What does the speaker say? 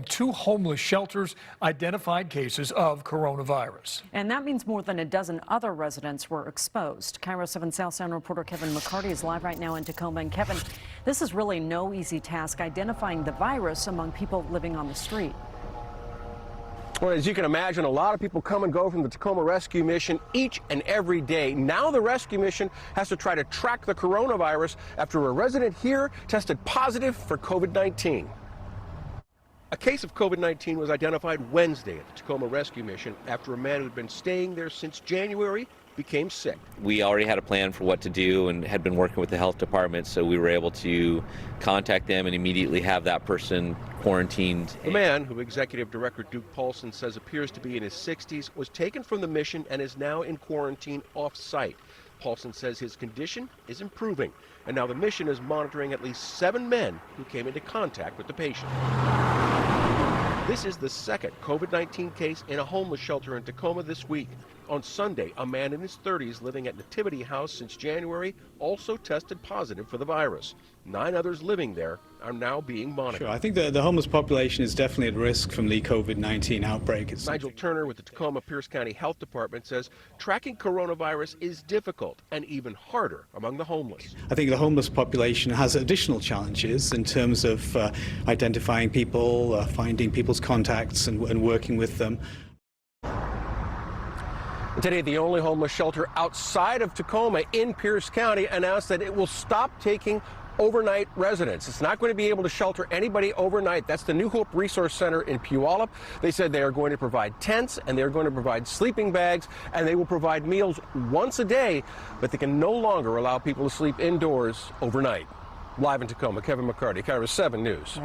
Two homeless shelters identified cases of coronavirus. And that means more than a dozen other residents were exposed. KIRO 7 South Sound reporter Kevin McCarty is live right now in Tacoma. And Kevin, this is really no easy task, identifying the virus among people living on the street. Well, as you can imagine, a lot of people come and go from the Tacoma Rescue Mission each and every day. Now the rescue mission has to try to track the coronavirus after a resident here tested positive for COVID-19. A case of COVID-19 was identified Wednesday at the Tacoma Rescue Mission after a man who'd been staying there since January became sick. We already had a plan for what to do and had been working with the health department, so we were able to contact them and immediately have that person quarantined. The man, who Executive Director Duke Paulson says appears to be in his 60s, was taken from the mission and is now in quarantine off-site. Paulson says his condition is improving, and now the mission is monitoring at least 7 men who came into contact with the patient. This is the second COVID-19 case in a homeless shelter in Tacoma this week. On Sunday, a man in his 30s living at Nativity House since January also tested positive for the virus. 9 others living there are now being monitored. Sure, I think the homeless population is definitely at risk from the COVID-19 outbreak. Nigel Turner with the Tacoma Pierce County Health Department says tracking coronavirus is difficult and even harder among the homeless. I think the homeless population has additional challenges in terms of identifying people, finding people's contacts and working with them. Today, the only homeless shelter outside of Tacoma in Pierce County announced that it will stop taking overnight residents. It's not going to be able to shelter anybody overnight. That's the New Hope Resource Center in Puyallup. They said they are going to provide tents and they're going to provide sleeping bags and they will provide meals once a day, but they can no longer allow people to sleep indoors overnight. Live in Tacoma, Kevin McCarty, KIRO 7 News.